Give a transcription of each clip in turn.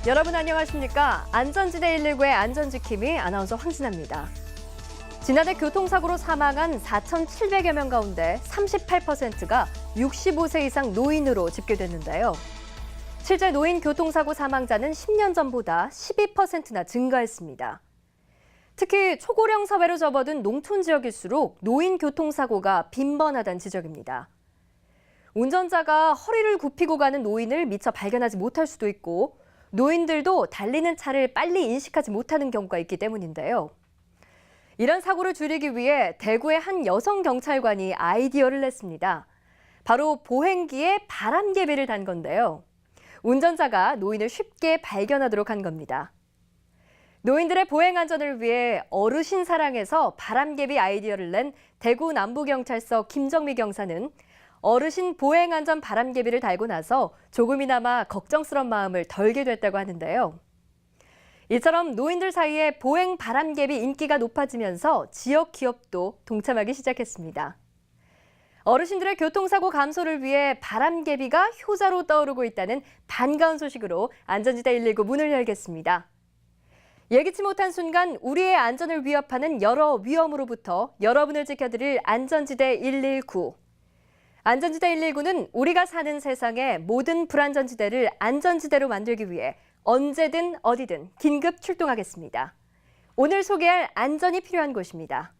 여러분 안녕하십니까? 안전지대 119의 안전지킴이 아나운서 황진아입니다. 지난해 교통사고로 사망한 4,700여 명 가운데 38%가 65세 이상 노인으로 집계됐는데요. 실제 노인 교통사고 사망자는 10년 전보다 12%나 증가했습니다. 특히 초고령 사회로 접어든 농촌 지역일수록 노인 교통사고가 빈번하다는 지적입니다. 운전자가 허리를 굽히고 가는 노인을 미처 발견하지 못할 수도 있고 노인들도 달리는 차를 빨리 인식하지 못하는 경우가 있기 때문인데요. 이런 사고를 줄이기 위해 대구의 한 여성 경찰관이 아이디어를 냈습니다. 바로 보행기에 바람개비를 단 건데요. 운전자가 노인을 쉽게 발견하도록 한 겁니다. 노인들의 보행 안전을 위해 어르신 사랑에서 바람개비 아이디어를 낸 대구 남부경찰서 김정미 경사는 어르신 보행안전 바람개비를 달고 나서 조금이나마 걱정스러운 마음을 덜게 됐다고 하는데요. 이처럼 노인들 사이에 보행 바람개비 인기가 높아지면서 지역 기업도 동참하기 시작했습니다. 어르신들의 교통사고 감소를 위해 바람개비가 효자로 떠오르고 있다는 반가운 소식으로 안전지대 119 문을 열겠습니다. 예기치 못한 순간 우리의 안전을 위협하는 여러 위험으로부터 여러분을 지켜드릴 안전지대 119. 안전지대 119는 우리가 사는 세상의 모든 불안전지대를 안전지대로 만들기 위해 언제든 어디든 긴급 출동하겠습니다. 오늘 소개할 안전이 필요한 곳입니다.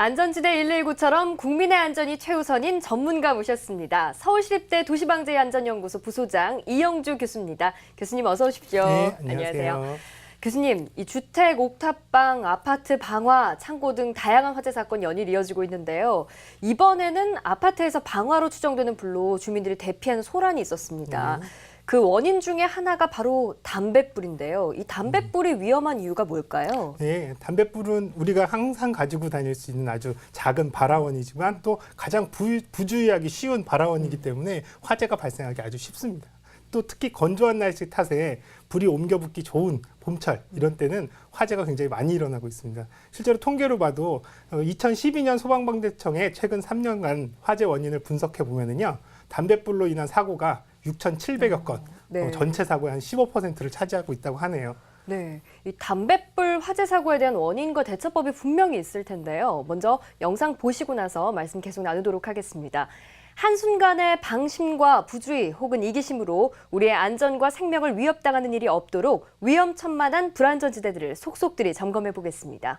안전지대 119처럼 국민의 안전이 최우선인 전문가 모셨습니다. 서울시립대 도시방재안전연구소 부소장 이영주 교수입니다. 교수님 어서 오십시오. 네, 안녕하세요. 교수님, 이 주택, 옥탑방, 아파트 방화, 창고 등 다양한 화재 사건 연일 이어지고 있는데요. 이번에는 아파트에서 방화로 추정되는 불로 주민들이 대피하는 소란이 있었습니다. 그 원인 중에 하나가 바로 담뱃불인데요. 이 담뱃불이 위험한 이유가 뭘까요? 네, 담뱃불은 우리가 항상 가지고 다닐 수 있는 아주 작은 발화원이지만 또 가장 부주의하기 쉬운 발화원이기 때문에 화재가 발생하기 아주 쉽습니다. 또 특히 건조한 날씨 탓에 불이 옮겨 붙기 좋은 봄철 이런 때는 화재가 굉장히 많이 일어나고 있습니다. 실제로 통계로 봐도 2012년 소방방재청의 최근 3년간 화재 원인을 분석해 보면은요, 담뱃불로 인한 사고가 6,700여 건, 네. 전체 사고의 한 15%를 차지하고 있다고 하네요. 네, 이 담뱃불 화재 사고에 대한 원인과 대처법이 분명히 있을 텐데요. 먼저 영상 보시고 나서 말씀 계속 나누도록 하겠습니다. 한순간의 방심과 부주의 혹은 이기심으로 우리의 안전과 생명을 위협당하는 일이 없도록 위험천만한 불안전지대들을 속속들이 점검해 보겠습니다.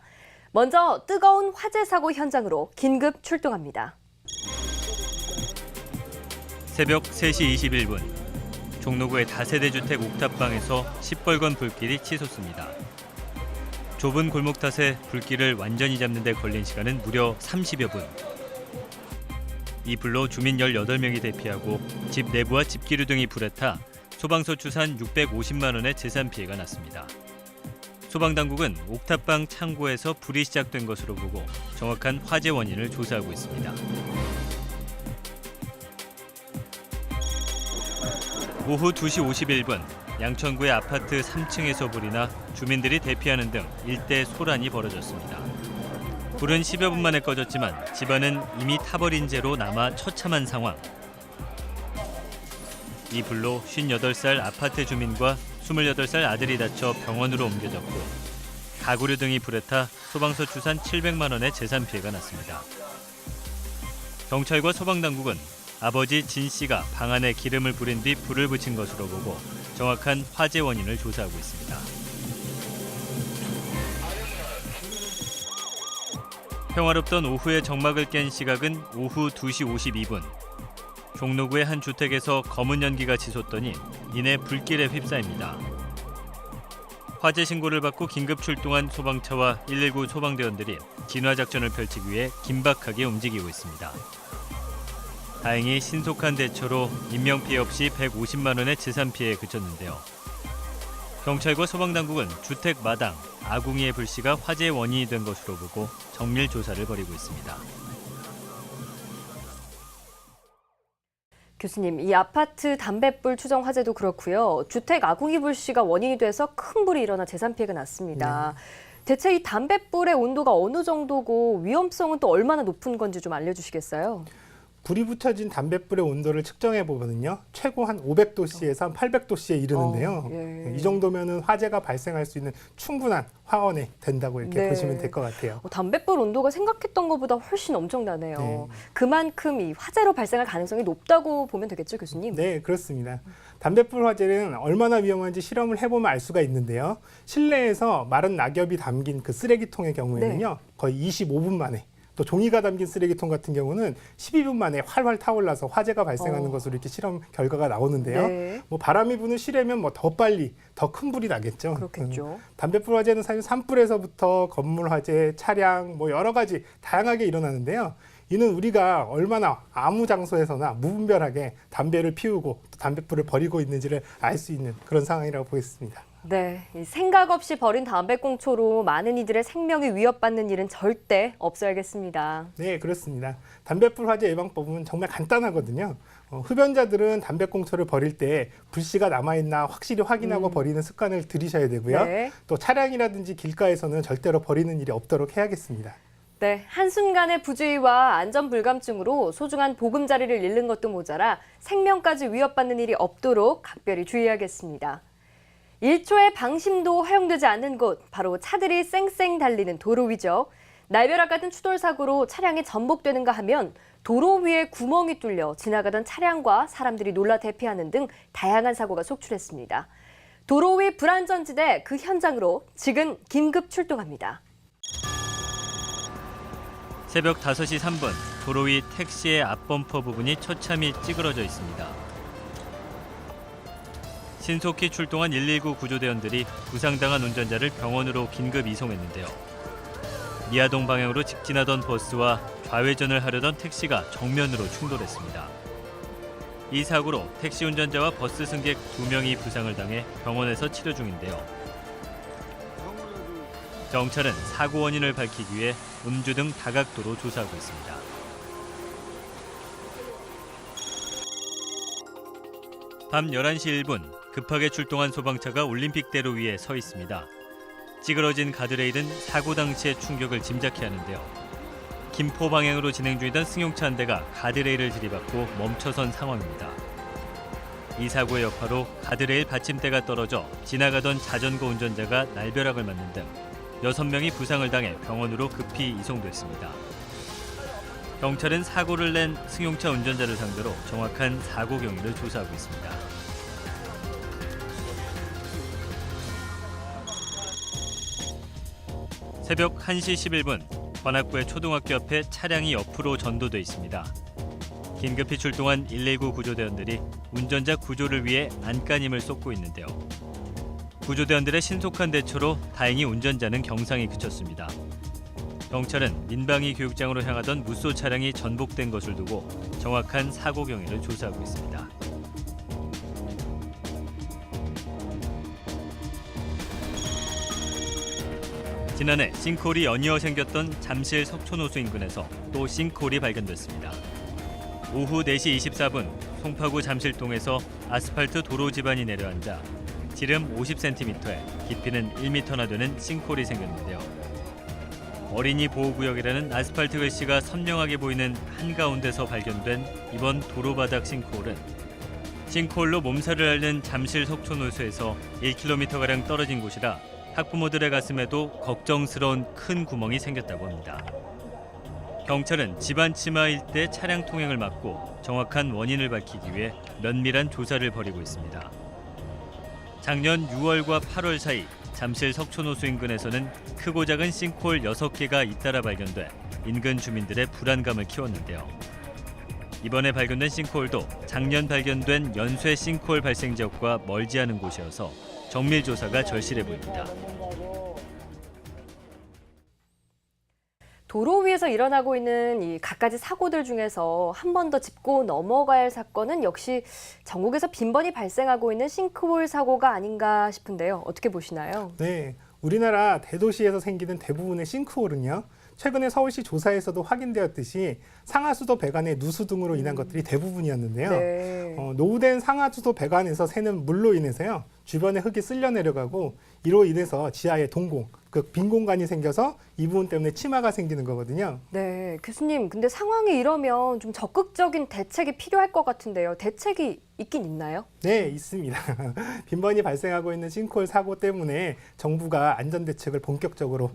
먼저 뜨거운 화재 사고 현장으로 긴급 출동합니다. 새벽 3시 21분, 종로구의 다세대 주택 옥탑방에서 시뻘건 불길이 치솟습니다. 좁은 골목 탓에 불길을 완전히 잡는 데 걸린 시간은 무려 30여 분. 이 불로 주민 18명이 대피하고 집 내부와 집기류 등이 불에 타 소방서 추산 650만 원의 재산 피해가 났습니다. 소방당국은 옥탑방 창고에서 불이 시작된 것으로 보고 정확한 화재 원인을 조사하고 있습니다. 오후 2시 51분, 양천구의 아파트 3층에서 불이 나 주민들이 대피하는 등 일대 소란이 벌어졌습니다. 불은 10여 분 만에 꺼졌지만 집안은 이미 타버린 채로 남아 처참한 상황. 이 불로 58살 아파트 주민과 28살 아들이 다쳐 병원으로 옮겨졌고 가구류 등이 불에 타 소방서 추산 700만 원의 재산 피해가 났습니다. 경찰과 소방당국은 아버지 진 씨가 방 안에 기름을 부린 뒤 불을 붙인 것으로 보고 정확한 화재 원인을 조사하고 있습니다. 평화롭던 오후에 정막을 깬 시각은 오후 2시 52분. 종로구의 한 주택에서 검은 연기가 치솟더니 이내 불길에 휩싸입니다. 화재 신고를 받고 긴급 출동한 소방차와 119 소방대원들이 진화 작전을 펼치기 위해 긴박하게 움직이고 있습니다. 다행히 신속한 대처로 인명피해 없이 150만 원의 재산 피해에 그쳤는데요. 경찰과 소방당국은 주택 마당, 아궁이의 불씨가 화재의 원인이 된 것으로 보고 정밀 조사를 벌이고 있습니다. 교수님, 이 아파트 담뱃불 추정 화재도 그렇고요. 주택 아궁이 불씨가 원인이 돼서 큰 불이 일어나 재산 피해가 났습니다. 대체 이 담뱃불의 온도가 어느 정도고 위험성은 또 얼마나 높은 건지 좀 알려주시겠어요? 불이 붙여진 담뱃불의 온도를 측정해 보면요, 최고 한 500도씨에서 한 800도씨에 이르는데요. 예. 이 정도면은 화재가 발생할 수 있는 충분한 화원이 된다고 이렇게 네. 보시면 될 것 같아요. 담뱃불 온도가 생각했던 것보다 훨씬 엄청나네요. 네. 그만큼 이 화재로 발생할 가능성이 높다고 보면 되겠죠, 교수님? 네, 그렇습니다. 담뱃불 화재는 얼마나 위험한지 실험을 해보면 알 수가 있는데요. 실내에서 마른 낙엽이 담긴 그 쓰레기통의 경우에는요, 거의 25분 만에, 또 종이가 담긴 쓰레기통 같은 경우는 12분 만에 활활 타올라서 화재가 발생하는 것으로 이렇게 실험 결과가 나오는데요. 네. 뭐 바람이 부는 실내면 뭐 더 빨리 더 큰 불이 나겠죠. 그렇겠죠. 담뱃불 화재는 사실 산불에서부터 건물 화재, 차량 뭐 여러 가지 다양하게 일어나는데요. 이는 우리가 얼마나 아무 장소에서나 무분별하게 담배를 피우고 또 담뱃불을 버리고 있는지를 알 수 있는 그런 상황이라고 보겠습니다. 네, 이 생각 없이 버린 담배꽁초로 많은 이들의 생명이 위협받는 일은 절대 없어야겠습니다. 네, 그렇습니다. 담뱃불 화재 예방법은 정말 간단하거든요. 흡연자들은 담배꽁초를 버릴 때 불씨가 남아있나 확실히 확인하고 버리는 습관을 들이셔야 되고요. 네. 또 차량이라든지 길가에서는 절대로 버리는 일이 없도록 해야겠습니다. 네, 한순간의 부주의와 안전 불감증으로 소중한 보금자리를 잃는 것도 모자라 생명까지 위협받는 일이 없도록 각별히 주의하겠습니다. 1초의 방심도 허용되지 않는 곳, 바로 차들이 쌩쌩 달리는 도로 위죠. 날벼락 같은 추돌 사고로 차량이 전복되는가 하면 도로 위에 구멍이 뚫려 지나가던 차량과 사람들이 놀라 대피하는 등 다양한 사고가 속출했습니다. 도로 위 불안전지대 그 현장으로 지금 긴급 출동합니다. 새벽 5시 3분, 도로 위 택시의 앞범퍼 부분이 처참히 찌그러져 있습니다. 신속히 출동한 119 구조대원들이 부상당한 운전자를 병원으로 긴급 이송했는데요. 미아동 방향으로 직진하던 버스와 좌회전을 하려던 택시가 정면으로 충돌했습니다. 이 사고로 택시 운전자와 버스 승객 2명이 부상을 당해 병원에서 치료 중인데요. 경찰은 사고 원인을 밝히기 위해 음주 등 다각도로 조사하고 있습니다. 밤 11시 1분, 급하게 출동한 소방차가 올림픽대로 위에 서 있습니다. 찌그러진 가드레일은 사고 당시의 충격을 짐작케 하는데요. 김포 방향으로 진행 중이던 승용차 한 대가 가드레일을 들이받고 멈춰선 상황입니다. 이 사고의 여파로 가드레일 받침대가 떨어져 지나가던 자전거 운전자가 날벼락을 맞는 등 6명이 부상을 당해 병원으로 급히 이송됐습니다. 경찰은 사고를 낸 승용차 운전자를 상대로 정확한 사고 경위를 조사하고 있습니다. 새벽 1시 11분, 관악구의 초등학교 앞에 차량이 옆으로 전도돼 있습니다. 긴급히 출동한 119 구조대원들이 운전자 구조를 위해 안간힘을 쏟고 있는데요. 구조대원들의 신속한 대처로 다행히 운전자는 경상이 그쳤습니다. 경찰은 민방위 교육장으로 향하던 무쏘 차량이 전복된 것을 두고 정확한 사고 경위를 조사하고 있습니다. 지난해 싱크홀이 연이어 생겼던 잠실 석촌호수 인근에서 또 싱크홀이 발견됐습니다. 오후 4시 24분 송파구 잠실동에서 아스팔트 도로 지반이 내려앉아 지름 50cm에 깊이는 1m나 되는 싱크홀이 생겼는데요. 어린이 보호구역이라는 아스팔트 글씨가 선명하게 보이는 한가운데서 발견된 이번 도로바닥 싱크홀은 싱크홀로 몸살을 앓는 잠실 석촌호수에서 1km가량 떨어진 곳이라 학부모들의 가슴에도 걱정스러운 큰 구멍이 생겼다고 합니다. 경찰은 집안 치마 일대 차량 통행을 막고 정확한 원인을 밝히기 위해 면밀한 조사를 벌이고 있습니다. 작년 6월과 8월 사이 잠실 석촌호수 인근에서는 크고 작은 싱크홀 6개가 잇따라 발견돼 인근 주민들의 불안감을 키웠는데요. 이번에 발견된 싱크홀도 작년 발견된 연쇄 싱크홀 발생 지역과 멀지 않은 곳이어서 정밀 조사가 절실해 보입니다. 도로 위에서 일어나고 있는 이 갖가지 사고들 중에서 한 번 더 짚고 넘어가야 할 사건은 역시 전국에서 빈번히 발생하고 있는 싱크홀 사고가 아닌가 싶은데요. 어떻게 보시나요? 네, 우리나라 대도시에서 생기는 대부분의 싱크홀은요. 최근에 서울시 조사에서도 확인되었듯이 상하수도 배관의 누수 등으로 인한 것들이 대부분이었는데요. 네. 노후된 상하수도 배관에서 새는 물로 인해서요. 주변의 흙이 쓸려 내려가고 이로 인해서 지하에 동공, 그 빈 공간이 생겨서 이 부분 때문에 침하가 생기는 거거든요. 네, 교수님, 근데 상황이 이러면 좀 적극적인 대책이 필요할 것 같은데요. 대책이 있긴 있나요? 네, 있습니다. 빈번히 발생하고 있는 싱크홀 사고 때문에 정부가 안전대책을 본격적으로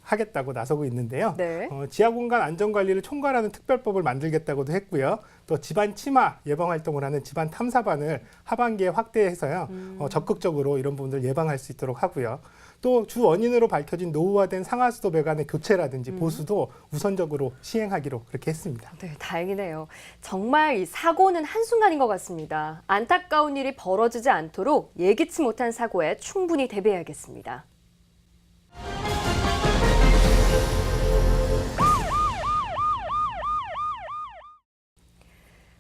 하겠다고 나서고 있는데요. 네. 지하공간 안전관리를 총괄하는 특별법을 만들겠다고도 했고요. 또 집안 침하 예방 활동을 하는 집안 탐사반을 하반기에 확대해서요. 적극적으로 이런 부분들 예방할 수 있도록 하고요. 또 주 원인으로 밝혀진 노후화된 상하수도 배관의 교체라든지 보수도 우선적으로 시행하기로 그렇게 했습니다. 네, 다행이네요. 정말 이 사고는 한순간인 것 같습니다. 안타까운 일이 벌어지지 않도록 예기치 못한 사고에 충분히 대비해야겠습니다.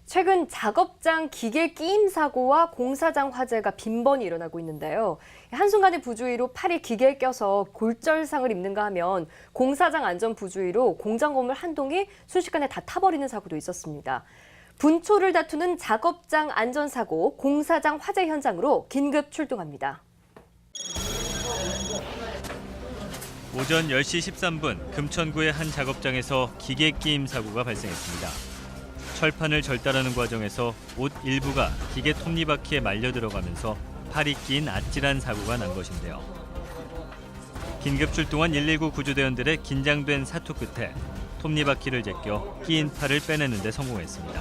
최근 작업장 기계 끼임 사고와 공사장 화재가 빈번히 일어나고 있는데요. 한순간의 부주의로 팔이 기계에 껴서 골절상을 입는가 하면 공사장 안전 부주의로 공장 건물 한 동이 순식간에 다 타버리는 사고도 있었습니다. 분초를 다투는 작업장 안전사고, 공사장 화재 현장으로 긴급 출동합니다. 오전 10시 13분 금천구의 한 작업장에서 기계 끼임 사고가 발생했습니다. 철판을 절단하는 과정에서 옷 일부가 기계 톱니바퀴에 말려 들어가면서 팔이 끼인 아찔한 사고가 난 것인데요. 긴급 출동한 119 구조대원들의 긴장된 사투 끝에 톱니바퀴를 제껴 끼인 팔을 빼내는 데 성공했습니다.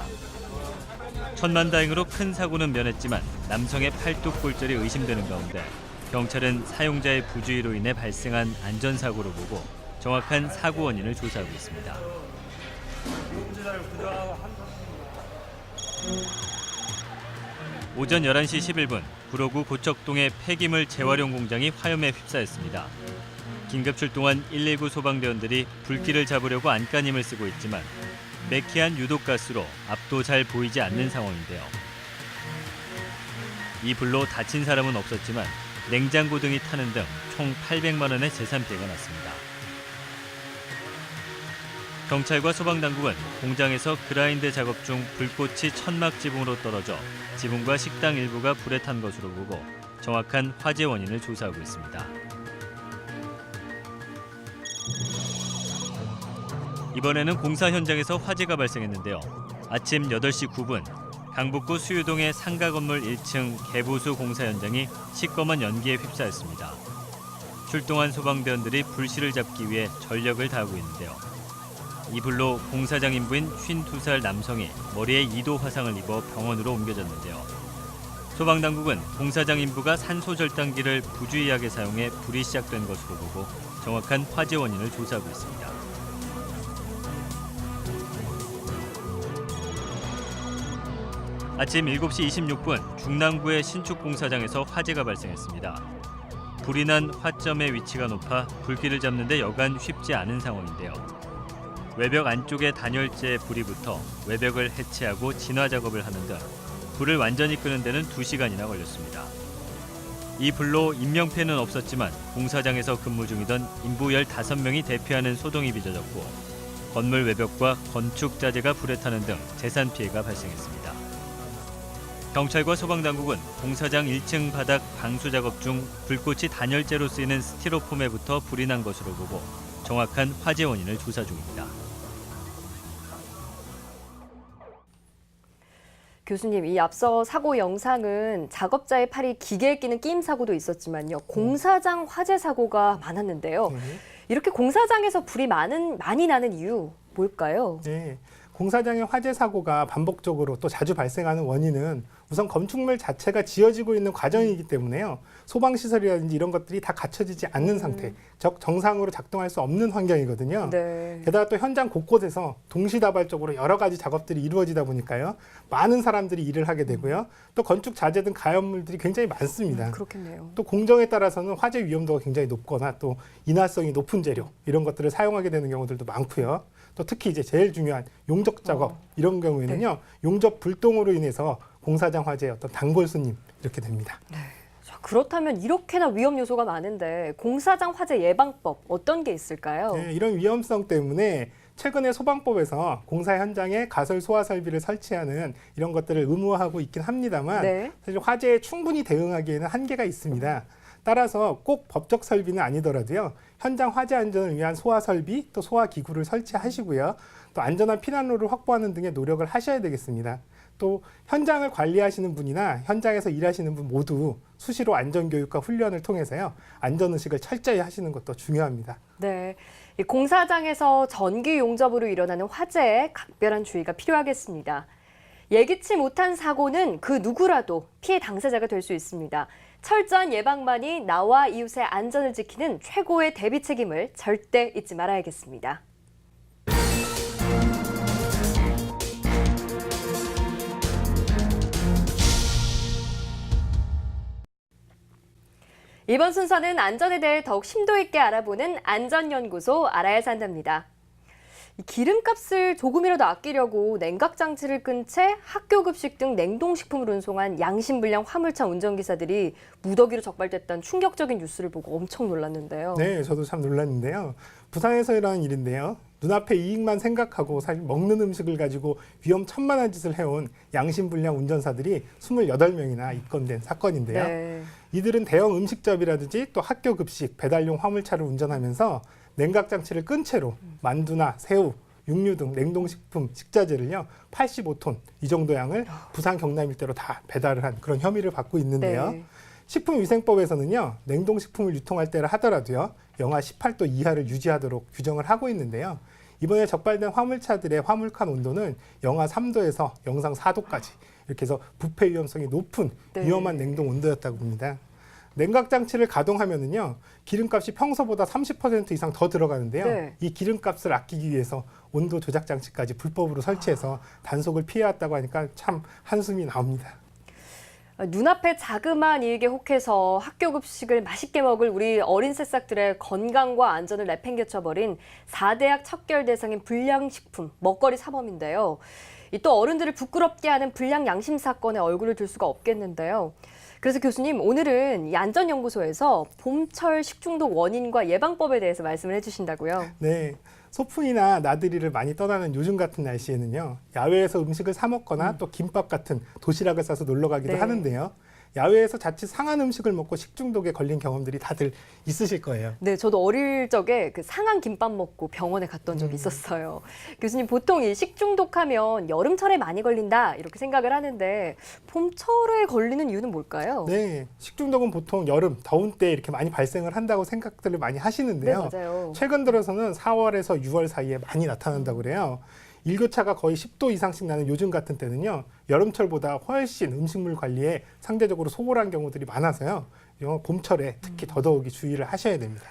천만다행으로 큰 사고는 면했지만 남성의 팔뚝 골절이 의심되는 가운데 경찰은 사용자의 부주의로 인해 발생한 안전사고로 보고 정확한 사고 원인을 조사하고 있습니다. 오전 11시 11분 구로구 고척동의 폐기물 재활용 공장이 화염에 휩싸였습니다. 긴급 출동한 119 소방대원들이 불길을 잡으려고 안간힘을 쓰고 있지만 매캐한 유독가스로 앞도 잘 보이지 않는 상황인데요. 이 불로 다친 사람은 없었지만 냉장고 등이 타는 등 총 800만 원의 재산 피해가 났습니다. 경찰과 소방당국은 공장에서 그라인드 작업 중 불꽃이 천막 지붕으로 떨어져 지붕과 식당 일부가 불에 탄 것으로 보고 정확한 화재 원인을 조사하고 있습니다. 이번에는 공사 현장에서 화재가 발생했는데요. 아침 8시 9분 강북구 수유동의 상가 건물 1층 개보수 공사 현장이 시꺼먼 연기에 휩싸였습니다. 출동한 소방대원들이 불씨를 잡기 위해 전력을 다하고 있는데요. 이 불로 공사장 인부인 52살 남성이 머리에 2도 화상을 입어 병원으로 옮겨졌는데요. 소방당국은 공사장 인부가 산소 절단기를 부주의하게 사용해 불이 시작된 것으로 보고 정확한 화재 원인을 조사하고 있습니다. 아침 7시 26분 중랑구의 신축 공사장에서 화재가 발생했습니다. 불이 난 화점의 위치가 높아 불길을 잡는 데 여간 쉽지 않은 상황인데요. 외벽 안쪽에 단열재에 불이 붙어 외벽을 해체하고 진화 작업을 하는 등 불을 완전히 끄는 데는 2시간이나 걸렸습니다. 이 불로 인명피해는 없었지만 공사장에서 근무 중이던 인부 15명이 대피하는 소동이 빚어졌고 건물 외벽과 건축 자재가 불에 타는 등 재산 피해가 발생했습니다. 경찰과 소방당국은 공사장 1층 바닥 방수 작업 중 불꽃이 단열재로 쓰이는 스티로폼에 붙어 불이 난 것으로 보고 정확한 화재 원인을 조사 중입니다. 교수님, 이 앞서 사고 영상은 작업자의 팔이 기계에 끼는 끼임 사고도 있었지만요. 공사장 화재 사고가 많았는데요. 이렇게 공사장에서 불이 많이 나는 이유 뭘까요? 네. 공사장의 화재 사고가 반복적으로 또 자주 발생하는 원인은 우선 건축물 자체가 지어지고 있는 과정이기 때문에요. 소방시설이라든지 이런 것들이 다 갖춰지지 않는 상태, 즉 정상으로 작동할 수 없는 환경이거든요. 네. 게다가 또 현장 곳곳에서 동시다발적으로 여러 가지 작업들이 이루어지다 보니까요. 많은 사람들이 일을 하게 되고요. 또 건축 자재 등 가연물들이 굉장히 많습니다. 그렇겠네요. 또 공정에 따라서는 화재 위험도가 굉장히 높거나 또 인화성이 높은 재료 이런 것들을 사용하게 되는 경우들도 많고요. 또 특히 이제 제일 중요한 용접 작업 이런 경우에는요. 용접 불똥으로 인해서 공사장 화재의 어떤 단골 손님 이렇게 됩니다. 자, 그렇다면 이렇게나 위험 요소가 많은데 공사장 화재 예방법 어떤 게 있을까요? 네, 이런 위험성 때문에 최근에 소방법에서 공사 현장에 가설 소화 설비를 설치하는 이런 것들을 의무화하고 있긴 합니다만 네. 사실 화재에 충분히 대응하기에는 한계가 있습니다. 따라서 꼭 법적 설비는 아니더라도요. 현장 화재 안전을 위한 소화 설비 또 소화 기구를 설치하시고요. 또 안전한 피난로를 확보하는 등의 노력을 하셔야 되겠습니다. 또 현장을 관리하시는 분이나 현장에서 일하시는 분 모두 수시로 안전교육과 훈련을 통해서요. 안전의식을 철저히 하시는 것도 중요합니다. 네. 이 공사장에서 전기 용접으로 일어나는 화재에 각별한 주의가 필요하겠습니다. 예기치 못한 사고는 그 누구라도 피해 당사자가 될 수 있습니다. 철저한 예방만이 나와 이웃의 안전을 지키는 최고의 대비 책임을 절대 잊지 말아야겠습니다. 이번 순서는 안전에 대해 더욱 심도 있게 알아보는 안전연구소 알아야 산답니다. 이 기름값을 조금이라도 아끼려고 냉각장치를 끈 채 학교 급식 등 냉동식품을 운송한 양심불량 화물차 운전기사들이 무더기로 적발됐다는 충격적인 뉴스를 보고 엄청 놀랐는데요. 네, 저도 참 놀랐는데요. 부산에서 일어난 일인데요. 눈앞의 이익만 생각하고 사실 먹는 음식을 가지고 위험천만한 짓을 해온 양심불량 운전사들이 28명이나 입건된 사건인데요. 네. 이들은 대형 음식점이라든지 또 학교 급식, 배달용 화물차를 운전하면서 냉각장치를 끈 채로 만두나 새우, 육류 등 냉동식품, 식자재를요 85톤 이 정도 양을 부산 경남 일대로 다 배달을 한 그런 혐의를 받고 있는데요. 네. 식품위생법에서는요 냉동식품을 유통할 때를 하더라도요 영하 18도 이하를 유지하도록 규정을 하고 있는데요. 이번에 적발된 화물차들의 화물칸 온도는 영하 3도에서 영상 4도까지 이렇게 해서 부패 위험성이 높은 네. 위험한 냉동 온도였다고 합니다. 냉각 장치를 가동하면은요 기름값이 평소보다 30% 이상 더 들어가는데요. 네. 이 기름값을 아끼기 위해서 온도 조작 장치까지 불법으로 설치해서 단속을 피해왔다고 하니까 참 한숨이 나옵니다. 눈앞에 자그마한 이익에 혹해서 학교 급식을 맛있게 먹을 우리 어린 새싹들의 건강과 안전을 내팽개쳐버린 4대학 척결 대상인 불량식품, 먹거리 사범인데요. 이 또 어른들을 부끄럽게 하는 불량 양심 사건에 얼굴을 들 수가 없겠는데요. 그래서 교수님, 오늘은 이 안전연구소에서 봄철 식중독 원인과 예방법에 대해서 말씀을 해주신다고요. 네. 소풍이나 나들이를 많이 떠나는 요즘 같은 날씨에는요. 야외에서 음식을 사 먹거나 또 김밥 같은 도시락을 싸서 놀러 가기도 네. 하는데요. 야외에서 자칫 상한 음식을 먹고 식중독에 걸린 경험들이 다들 있으실 거예요. 네, 저도 어릴 적에 그 상한 김밥 먹고 병원에 갔던 적이 있었어요. 교수님, 보통 이 식중독하면 여름철에 많이 걸린다 이렇게 생각을 하는데 봄철에 걸리는 이유는 뭘까요? 네, 식중독은 보통 여름, 더운 때 이렇게 많이 발생을 한다고 생각들을 많이 네, 하시는데요. 맞아요. 최근 들어서는 4월에서 6월 사이에 많이 나타난다고 그래요. 일교차가 거의 10도 이상씩 나는 요즘 같은 때는요. 여름철보다 훨씬 음식물 관리에 상대적으로 소홀한 경우들이 많아서요. 봄철에 특히 더더욱이 주의를 하셔야 됩니다.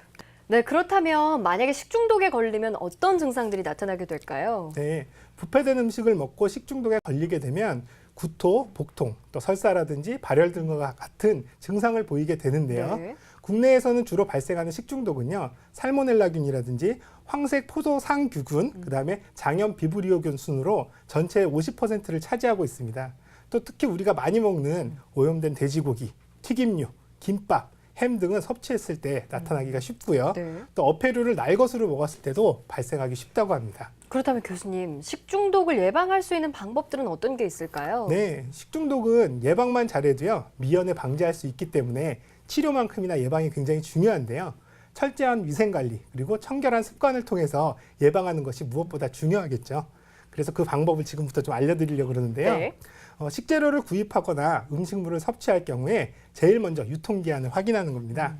네, 그렇다면 만약에 식중독에 걸리면 어떤 증상들이 나타나게 될까요? 네, 부패된 음식을 먹고 식중독에 걸리게 되면 구토, 복통, 또 설사라든지 발열 등과 같은 증상을 보이게 되는데요. 네. 국내에서는 주로 발생하는 식중독은요. 살모넬라균이라든지 황색 포도상규균, 그다음에 장염 비브리오균 순으로 전체의 50%를 차지하고 있습니다. 또 특히 우리가 많이 먹는 오염된 돼지고기, 튀김류, 김밥, 햄 등은 섭취했을 때 나타나기가 쉽고요. 네. 또 어패류를 날것으로 먹었을 때도 발생하기 쉽다고 합니다. 그렇다면 교수님, 식중독을 예방할 수 있는 방법들은 어떤 게 있을까요? 네, 식중독은 예방만 잘해도요. 미연에 방지할 수 있기 때문에 치료만큼이나 예방이 굉장히 중요한데요. 철저한 위생관리 그리고 청결한 습관을 통해서 예방하는 것이 무엇보다 중요하겠죠. 그래서 그 방법을 지금부터 좀 알려드리려고 그러는데요. 네. 식재료를 구입하거나 음식물을 섭취할 경우에 제일 먼저 유통기한을 확인하는 겁니다.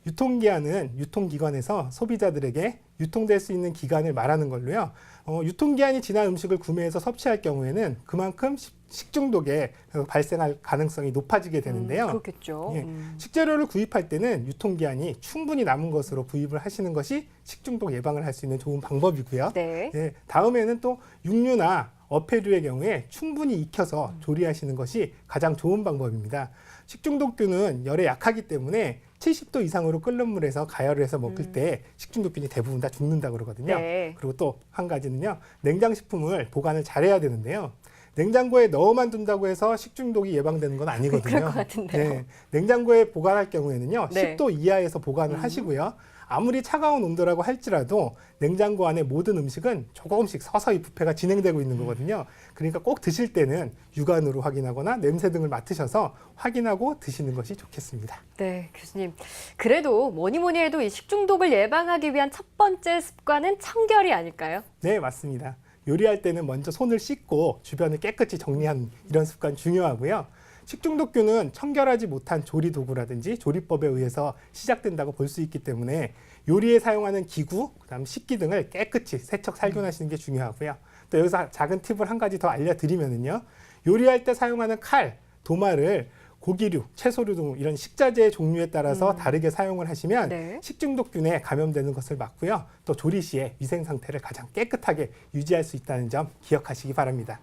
유통기한은 유통기관에서 소비자들에게 유통될 수 있는 기간을 말하는 걸로요. 유통기한이 지난 음식을 구매해서 섭취할 경우에는 그만큼 식중독에 발생할 가능성이 높아지게 되는데요. 그렇겠죠. 예, 식재료를 구입할 때는 유통기한이 충분히 남은 것으로 구입을 하시는 것이 식중독 예방을 할 수 있는 좋은 방법이고요. 네. 예, 다음에는 또 육류나 어패류의 경우에 충분히 익혀서 조리하시는 것이 가장 좋은 방법입니다. 식중독균은 열에 약하기 때문에 70도 이상으로 끓는 물에서 가열을 해서 먹을 때 식중독균이 대부분 다 죽는다 그러거든요. 네. 그리고 또 한 가지는요. 냉장식품을 보관을 잘해야 되는데요. 냉장고에 넣어만 둔다고 해서 식중독이 예방되는 건 아니거든요. 그럴 것 같은데요. 네, 냉장고에 보관할 경우에는요. 네. 10도 이하에서 보관을 하시고요. 아무리 차가운 온도라고 할지라도 냉장고 안에 모든 음식은 조금씩 서서히 부패가 진행되고 있는 거거든요. 그러니까 꼭 드실 때는 육안으로 확인하거나 냄새 등을 맡으셔서 확인하고 드시는 것이 좋겠습니다. 네, 교수님. 그래도 뭐니 해도 이 식중독을 예방하기 위한 첫 번째 습관은 청결이 아닐까요? 네, 맞습니다. 요리할 때는 먼저 손을 씻고 주변을 깨끗이 정리하는 이런 습관 중요하고요. 식중독균은 청결하지 못한 조리 도구라든지 조리법에 의해서 시작된다고 볼 수 있기 때문에 요리에 사용하는 기구, 그다음 식기 등을 깨끗이 세척 살균하시는 게 중요하고요. 또 여기서 작은 팁을 한 가지 더 알려드리면요. 요리할 때 사용하는 칼, 도마를 고기류, 채소류 등 이런 식자재 종류에 따라서 다르게 사용을 하시면 네. 식중독균에 감염되는 것을 막고요. 또 조리 시에 위생 상태를 가장 깨끗하게 유지할 수 있다는 점 기억하시기 바랍니다.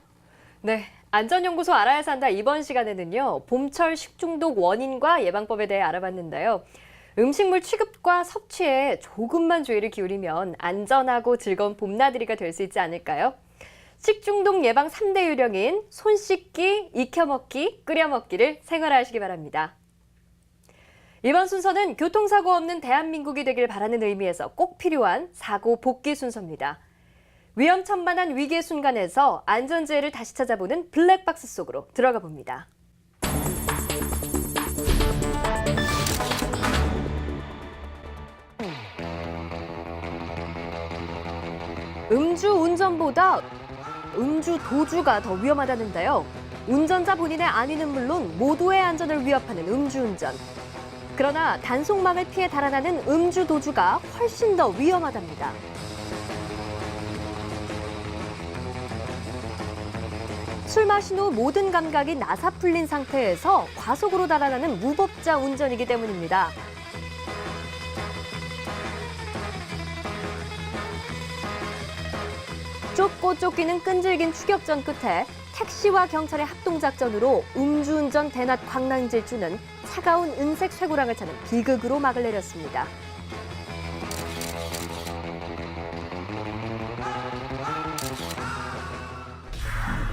네, 안전연구소 알아야 산다 이번 시간에는요. 봄철 식중독 원인과 예방법에 대해 알아봤는데요. 음식물 취급과 섭취에 조금만 주의를 기울이면 안전하고 즐거운 봄나들이가 될 수 있지 않을까요? 식중독 예방 3대 요령인 손 씻기, 익혀먹기, 끓여먹기를 생활화하시기 바랍니다. 이번 순서는 교통사고 없는 대한민국이 되길 바라는 의미에서 꼭 필요한 사고 복귀 순서입니다. 위험천만한 위기의 순간에서 안전지혜를 다시 찾아보는 블랙박스 속으로 들어가 봅니다. 음주 운전보다 음주 도주가 더 위험하다는데요. 운전자 본인의 안위는 물론 모두의 안전을 위협하는 음주운전. 그러나 단속망을 피해 달아나는 음주 도주가 훨씬 더 위험하답니다. 술 마신 후 모든 감각이 나사풀린 상태에서 과속으로 달아나는 무법자 운전이기 때문입니다. 쫓고 쫓기는 끈질긴 추격전 끝에 택시와 경찰의 합동작전으로 음주운전 대낮 광란질주는 차가운 은색 쇠고랑을 차는 비극으로 막을 내렸습니다.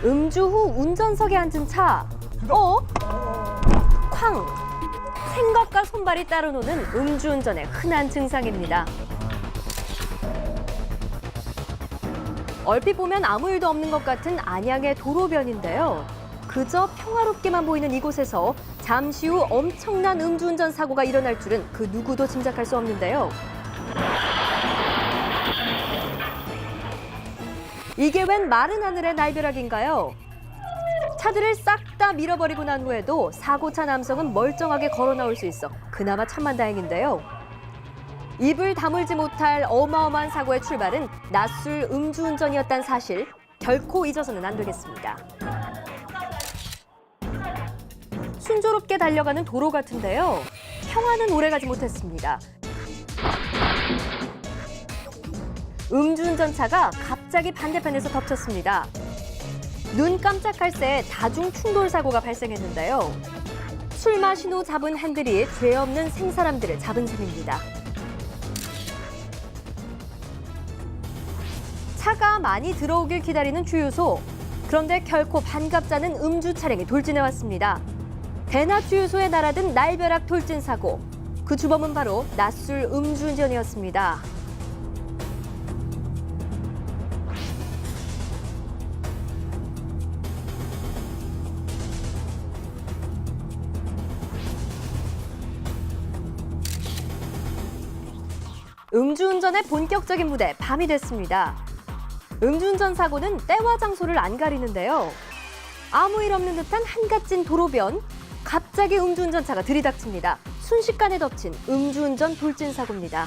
음주 후 운전석에 앉은 차. 쾅! 생각과 손발이 따로 노는 음주운전의 흔한 증상입니다. 얼핏 보면 아무 일도 없는 것 같은 안양의 도로변인데요. 그저 평화롭게만 보이는 이곳에서 잠시 후 엄청난 음주운전 사고가 일어날 줄은 그 누구도 짐작할 수 없는데요. 이게 웬 마른 하늘의 날벼락인가요? 차들을 싹 다 밀어버리고 난 후에도 사고차 남성은 멀쩡하게 걸어 나올 수 있어 그나마 천만다행인데요. 입을 다물지 못할 어마어마한 사고의 출발은 낮술 음주운전이었다는 사실 결코 잊어서는 안 되겠습니다. 순조롭게 달려가는 도로 같은데요. 평화는 오래가지 못했습니다. 음주운전차가 갑자기 반대편에서 덮쳤습니다. 눈 깜짝할 새 다중 충돌 사고가 발생했는데요. 술 마신 후 잡은 핸들이 죄 없는 생사람들을 잡은 셈입니다. 차가 많이 들어오길 기다리는 주유소. 그런데 결코 반갑지 않은 음주 차량이 돌진해 왔습니다. 대낮 주유소에 날아든 날벼락 돌진 사고. 그 주범은 바로 낮술 음주운전이었습니다. 음주운전의 본격적인 무대 밤이 됐습니다. 음주운전 사고는 때와 장소를 안 가리는데요. 아무 일 없는 듯한 한갓진 도로변, 갑자기 음주운전차가 들이닥칩니다. 순식간에 덮친 음주운전 돌진 사고입니다.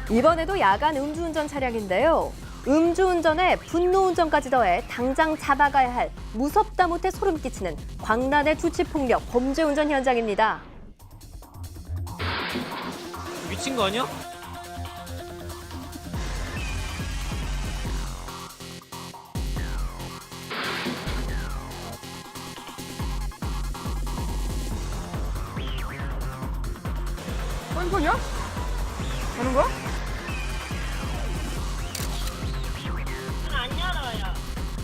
이번에도 야간 음주운전 차량인데요. 음주운전에 분노운전까지 더해 당장 잡아가야 할 무섭다 못해 소름 끼치는 광란의 투치폭력 범죄운전 현장입니다. 미친 거 아니야? 하는 거냐? 하는 거야?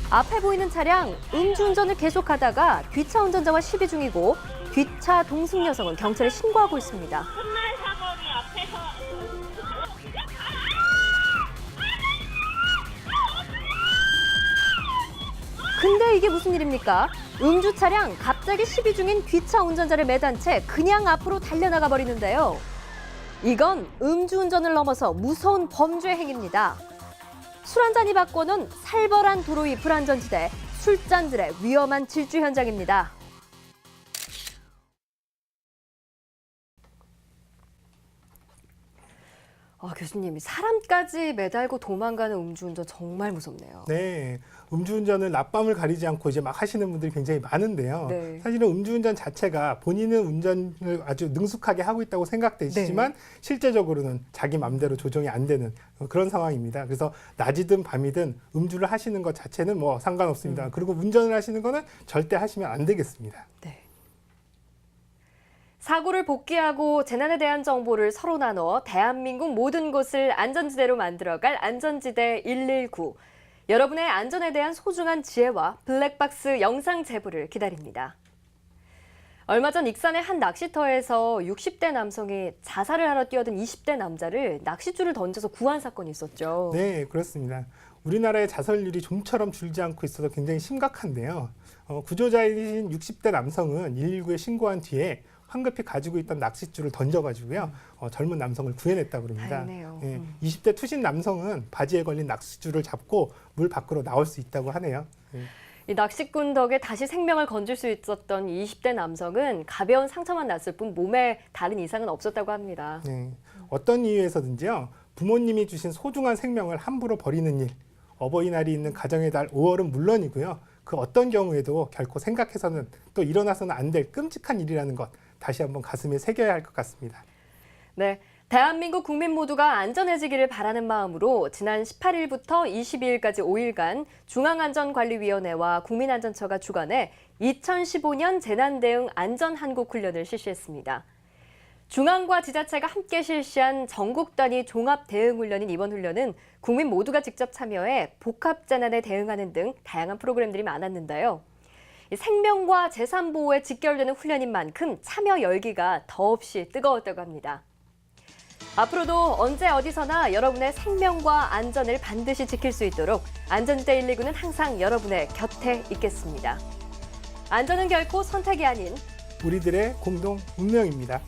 앞에 보이는 차량 음주운전을 계속하다가 뒷차 운전자와 시비 중이고 뒷차 동승 여성은 경찰에 신고하고 있습니다. 훗날 사범이 앞에서 근데 이게 무슨 일입니까? 음주 차량 갑자기 시비 중인 뒷차 운전자를 매단 채 그냥 앞으로 달려나가 버리는데요. 이건 음주운전을 넘어서 무서운 범죄 행위입니다. 술 한 잔이 바꿔놓은 살벌한 도로 위 불안전지대, 술잔들의 위험한 질주 현장입니다. 교수님, 사람까지 매달고 도망가는 음주운전 정말 무섭네요. 네, 음주운전은 낮밤을 가리지 않고 이제 막 하시는 분들이 굉장히 많은데요. 네. 사실은 음주운전 자체가 본인은 운전을 아주 능숙하게 하고 있다고 생각되시지만 실제적으로는 자기 맘대로 조정이 안 되는 그런 상황입니다. 그래서 낮이든 밤이든 음주를 하시는 것 자체는 뭐 상관없습니다. 그리고 운전을 하시는 거는 절대 하시면 안 되겠습니다. 네. 사고를 복귀하고 재난에 대한 정보를 서로 나눠 대한민국 모든 곳을 안전지대로 만들어갈 안전지대 119. 여러분의 안전에 대한 소중한 지혜와 블랙박스 영상 제보를 기다립니다. 얼마 전 익산의 한 낚시터에서 60대 남성이 자살을 하러 뛰어든 20대 남자를 낚싯줄을 던져서 구한 사건이 있었죠. 네, 그렇습니다. 우리나라의 자살률이 좀처럼 줄지 않고 있어서 굉장히 심각한데요. 구조자이신 60대 남성은 119에 신고한 뒤에 황급히 가지고 있던 낚싯줄을 던져가지고요. 젊은 남성을 구해냈다고 합니다. 다행이네요. 20대 투신 남성은 바지에 걸린 낚싯줄을 잡고 물 밖으로 나올 수 있다고 하네요. 이 낚시꾼 덕에 다시 생명을 건질 수 있었던 20대 남성은 가벼운 상처만 났을 뿐 몸에 다른 이상은 없었다고 합니다. 네. 어떤 이유에서든지요. 부모님이 주신 소중한 생명을 함부로 버리는 일, 어버이날이 있는 가정의 달 5월은 물론이고요. 그 어떤 경우에도 결코 생각해서는 또 일어나서는 안 될 끔찍한 일이라는 것 다시 한번 가슴에 새겨야 할 것 같습니다. 네, 대한민국 국민 모두가 안전해지기를 바라는 마음으로 지난 18일부터 22일까지 5일간 중앙안전관리위원회와 국민안전처가 주관해 2015년 재난대응 안전한국훈련을 실시했습니다. 중앙과 지자체가 함께 실시한 전국 단위 종합대응훈련인 이번 훈련은 국민 모두가 직접 참여해 복합재난에 대응하는 등 다양한 프로그램들이 많았는데요. 생명과 재산 보호에 직결되는 훈련인 만큼 참여 열기가 더없이 뜨거웠다고 합니다. 앞으로도 언제 어디서나 여러분의 생명과 안전을 반드시 지킬 수 있도록 안전지대 119는 항상 여러분의 곁에 있겠습니다. 안전은 결코 선택이 아닌 우리들의 공동 운명입니다.